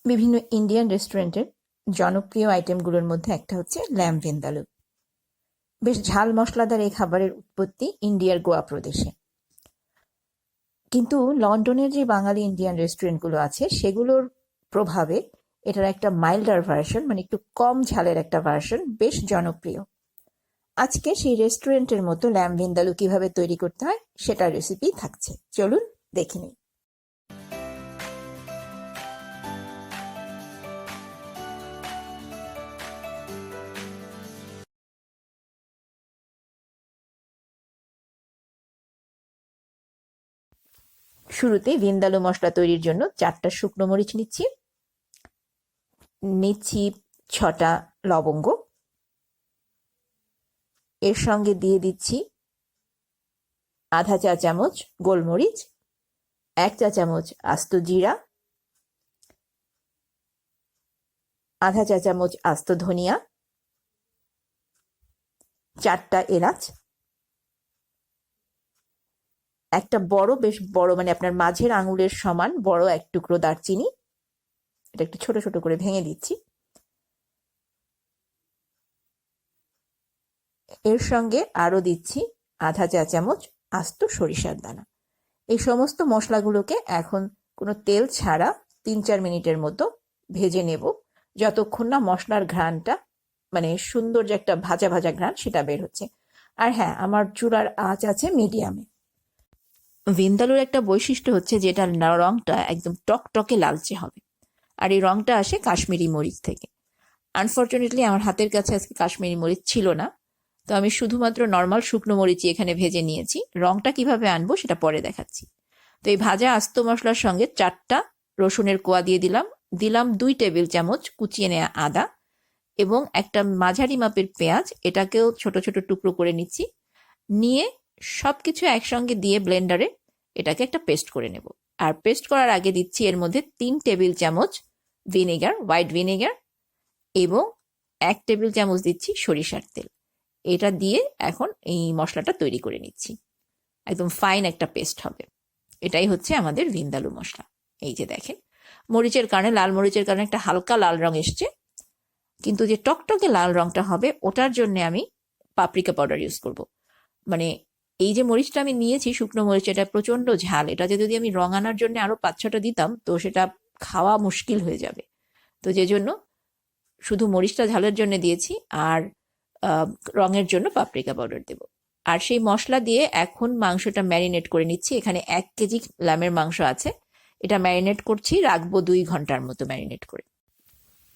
বিভিন্ন ইন্ডিয়ান রেস্টুরেন্টের জনপ্রিয় আইটেমগুলোর মধ্যে একটা হচ্ছে ল্যাম ভিন্দালু। বেশ ঝাল মশলাদার এই খাবারের উৎপত্তি ইন্ডিয়ার গোয়া প্রদেশে। কিন্তু লন্ডনের যে বাঙালি ইন্ডিয়ান রেস্টুরেন্টগুলো আছে সেগুলোর প্রভাবে এটার একটা মাইল্ডার ভার্সন, মানে একটু কম ঝালের একটা ভার্সন বেশ জনপ্রিয়। আজকে সেই রেস্টুরেন্টের মতো ল্যাম ভিন্দালু কিভাবে তৈরি করতে হয় সেটার রেসিপি থাকছে, চলুন দেখে নিই। শুরুতে ভিন্দালু মশলা তৈরির জন্য 4টা শুকনো মরিচ নিচ্ছি, 6টা লবঙ্গ, এর সঙ্গে দিয়ে দিচ্ছি আধা চা চামচ গোলমরিচ, 1 চা চামচ আস্ত জিরা, আধা চা চামচ আস্ত ধনিয়া, 4টা এলাচ, একটা বেশ বড় মানে আপনার মাঝের আঙুলের সমান বড় এক টুকরো দারচিনি, এটা একটু ছোট ছোট করে ভেঙে দিচ্ছি। এর সঙ্গে আরো দিচ্ছি আধা চা চামচ আস্ত সরিষার দানা। এই সমস্ত মশলাগুলোকে এখন কোনো তেল ছাড়া 3-4 মিনিটের মতো ভেজে নেব, যতক্ষণ না মশলার ঘ্রাণটা মানে সুন্দর যে একটা ভাজা ভাজা ঘ্রাণ সেটা বের হচ্ছে। আর হ্যাঁ, আমার চুলার আঁচ আছে মিডিয়ামে। ভিন্দালুর একটা বৈশিষ্ট্য হচ্ছে যে এটার রংটা একদম টকটকে লালচে হবে, আর এই রংটা আসে কাশ্মীরি মরিচ থেকে। আনফর্চুনেটলি আমার হাতের কাছে আজকে কাশ্মীরি মরিচ ছিল না, তো আমি শুধুমাত্র নর্মাল শুকনো মরিচই এখানে ভেজে নিয়েছি। রংটা কিভাবে আনবো সেটা পরে দেখাচ্ছি। তো এই ভাজা আস্ত মশলার সঙ্গে 4টা রসুনের কোয়া দিয়ে দিলাম 2 টেবিল চামচ কুচিয়ে নেওয়া আদা এবং একটা মাঝারি মাপের পেঁয়াজ, এটাকেও ছোট ছোট টুকরো করে নিচ্ছি। নিয়ে সবকিছু একসঙ্গে দিয়ে ব্লেন্ডারে এটাকে একটা পেস্ট করে নেব। আর পেস্ট করার আগে দিচ্ছি এর মধ্যে 3 টেবিল চামচ ভিনেগার, হোয়াইট ভিনেগার, এবং 1 টেবিল চামচ দিচ্ছি সরিষার তেল। এটা দিয়ে এখন এই মশলাটা তৈরি করে নিচ্ছি। একদম ফাইন একটা পেস্ট হবে। এটাই হচ্ছে আমাদের ভিন্দালু মশলা। এই যে দেখেন, মরিচের কারণে, লাল মরিচের কারণে একটা হালকা লাল রং এসছে, কিন্তু যে টকটকে লাল রংটা হবে ওটার জন্য আমি পাপরিকা পাউডার ইউজ করব। মানে এই যে মরিচটা আমি নিয়েছি শুকনো মরিচ, এটা প্রচন্ড ঝাল, এটা যদি আমি রং আনার জন্য আরো 5-6টা দিতাম তো সেটা খাওয়া মুশকিল হয়ে যাবে। তো যে জন্য শুধু মরিচটা ঝালের জন্য দিয়েছি, আর রঙের জন্য পাপরিকা পাউডার দেব। আর সেই মশলা দিয়ে এখন মাংসটা ম্যারিনেট করে নিচ্ছি। এখানে 1 কেজি ল্যামের মাংস আছে, এটা ম্যারিনেট করছি, রাখবো 2 ঘন্টার মতো ম্যারিনেট করে।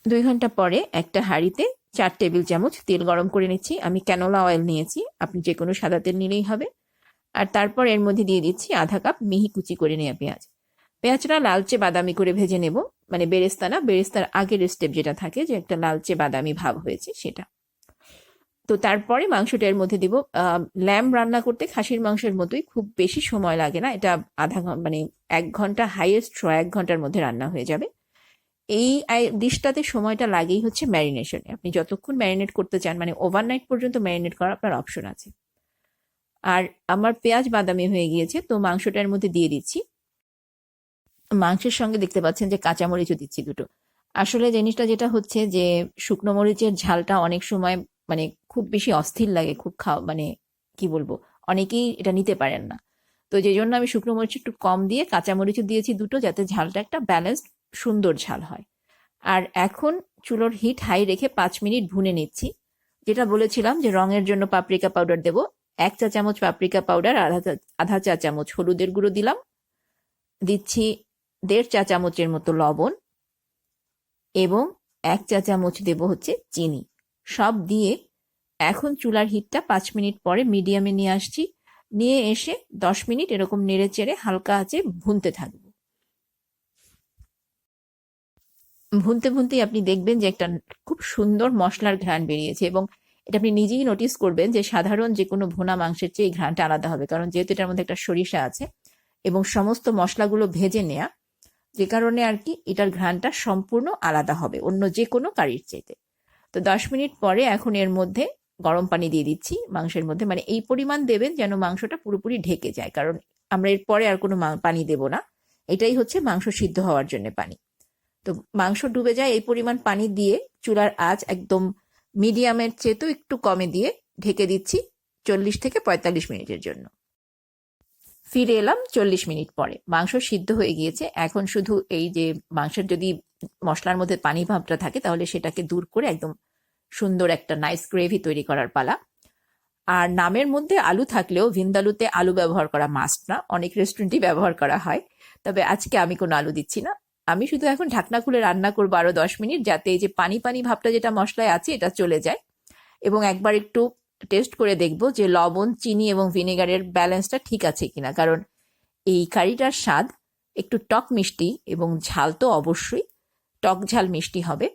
2 ঘন্টা পরে একটা হাঁড়িতে 4 টেবিল চামচ তেল গরম করে নিচ্ছি। আমি ক্যানোলা অয়েল নিয়েছি, আপনি যে কোনো সাদা তেল নিলেই হবে। আর তারপর এর মধ্যে দিয়ে দিচ্ছি আধা কাপ মিহি কুচি করে নেওয়া পেঁয়াজ। পেঁয়াজটা লালচে বাদামি করে ভেজে নেব, মানে বেরেস্তা না, বেরেস্তার আগের স্টেপ যেটা থাকে যে একটা লালচে বাদামি ভাব হয়েছে সেটা। তো তারপরে মাংসটা এর মধ্যে দিব। ল্যাম্ব রান্না করতে খাসির মাংসের মতোই খুব বেশি সময় লাগে না, এটা মানে 1 ঘন্টা, হাইয়েস্ট 1 ঘন্টার মধ্যে রান্না হয়ে যাবে। এই ডিশটাতে সময়টা লাগেই হচ্ছে ম্যারিনেশনে। আপনি যতক্ষণ ম্যারিনেট করতে চান, মানে ওভারনাইট পর্যন্ত ম্যারিনেট করার আপনার অপশন আছে। আর আমার পেঁয়াজ বাদামি হয়ে গিয়েছে, তো মাংসটার মধ্যে দিয়ে দিচ্ছি। মাংসের সঙ্গে দেখতে পাচ্ছেন যে কাঁচামরিচও দিচ্ছি 2টো। আসলে জিনিসটা যেটা হচ্ছে যে শুকনো মরিচের ঝালটা অনেক সময় মানে খুব বেশি অস্থির লাগে, খুব মানে কি বলবো, অনেকেই এটা নিতে পারেন না। তো যে জন্য আমি শুকনো মরিচ একটু কম দিয়ে কাঁচামরিচও দিয়েছি 2টো, যাতে ঝালটা একটা ব্যালেন্সড সুন্দর ঝাল হয়। আর এখন চুলোর হিট হাই রেখে 5 মিনিট ভুনে নিচ্ছি। যেটা বলেছিলাম যে রঙের জন্য পাপরিকা পাউডার দেব, 1 চা চামচ পাপরিকা পাউডার, আধা চা চামচ হলুদের গুঁড়ো দিলাম, দিচ্ছি 1.5 চা চামচের মতো লবণ, এবং 1 চা চামচ দেব হচ্ছে চিনি। সব দিয়ে এখন চুলার হিটটা 5 মিনিট পরে মিডিয়ামে নিয়ে আসছি। নিয়ে এসে 10 মিনিট এরকম নেড়ে চেড়ে হালকা আঁচে ভুনতে থাকবো। ভুনতে ভুনতেই আপনি দেখবেন যে একটা খুব সুন্দর মশলার ঘ্রাণ বেরিয়েছে, এবং এটা আপনি নিজেই নোটিস করবেন যে সাধারণ যে কোনো ভুনা মাংসের চেয়ে এই ঘ্রাণটা আলাদা হবে, কারণ যেহেতু এটার মধ্যে একটা সরিষা আছে এবং সমস্ত মশলাগুলো ভেজে নেয়া, যে কারণে আর কি এটার ঘ্রাণটা সম্পূর্ণ আলাদা হবে অন্য যে কোনো কারির চাইতে। তো 10 মিনিট পরে এখন এর মধ্যে গরম পানি দিয়ে দিচ্ছি মাংসের মধ্যে, মানে এই পরিমাণ দেবেন যেন মাংসটা পুরোপুরি ঢেকে যায়, কারণ আমরা এর পরে আর কোনো পানি দেব না, এটাই হচ্ছে মাংস সিদ্ধ হওয়ার জন্য পানি। তো তো মাংস ডুবে যায় এই পরিমাণ পানি দিয়ে চুলার আঁচ একদম মিডিয়ামের চেয়েও একটু কমে দিয়ে ঢেকে দিচ্ছি 40 থেকে 45 মিনিটের জন্য। ফিরে এলাম 40 মিনিট পরে। মাংস সিদ্ধ হয়ে গিয়েছে। এখন শুধু এই যে মাংসের যদি মশলার মধ্যে পানি ভাবটা থাকে তাহলে সেটাকে দূর করে একদম সুন্দর একটা নাইস গ্রেভি তৈরি করার পালা। আর নামের মধ্যে আলু থাকলেও ভিন্দালুতে আলু ব্যবহার করা মাস্ট না, অনেক রেস্টুরেন্টই ব্যবহার করা হয়, তবে আজকে আমি কোনো আলু দিচ্ছি না। আমি শুধু এখন ঢাকনা খুলে রান্না করবো আরো 10 মিনিট, যাতে এই যে পানি পানি ভাবটা যেটা মশলায় আছে এটা চলে যায়, এবং একবার একটু টেস্ট করে দেখবো যে লবণ, চিনি এবং ভিনেগারের ব্যালেন্সটা ঠিক আছে কিনা, কারণ এই কারিটার স্বাদ একটু টক মিষ্টি এবং ঝাল তো অবশ্যই টক ঝাল মিষ্টি হবে,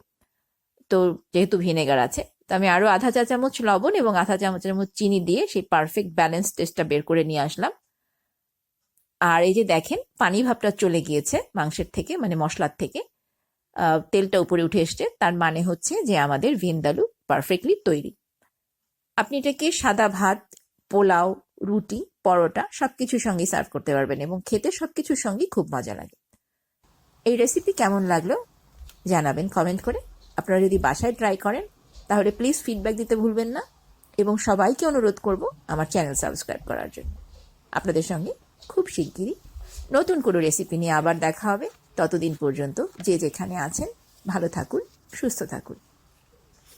তো যেহেতু ভিনেগার আছে। তো আমি আরো আধা চা চামচ লবণ এবং আধা চামচ চিনি দিয়ে সেই পারফেক্ট ব্যালেন্স টেস্টটা বের করে নিয়ে আসলাম। আর এই যে দেখেন পানি ভাবটা চলে গিয়েছে মাংসের থেকে, মানে মশলার থেকে তেলটা উপরে উঠে এসছে, তার মানে হচ্ছে যে আমাদের ভিন্দালু পারফেক্টলি তৈরি। আপনি এটাকে সাদা ভাত, পোলাও, রুটি, পরোটা সবকিছুর সঙ্গে সার্ভ করতে পারবেন এবং খেতে সবকিছুর সঙ্গেই খুব মজা লাগে। এই রেসিপি কেমন লাগলো জানাবেন কমেন্ট করে। আপনারা যদি বাসায় ট্রাই করেন তাহলে প্লিজ ফিডব্যাক দিতে ভুলবেন না, এবং সবাইকে অনুরোধ করব আমার চ্যানেল সাবস্ক্রাইব করার জন্য। আপনাদের সঙ্গে খুব শিগগিরই নতুন কোনো রেসিপি নিয়ে আবার দেখা হবে। ততদিন পর্যন্ত যে যেখানে আছেন ভালো থাকুন, সুস্থ থাকুন।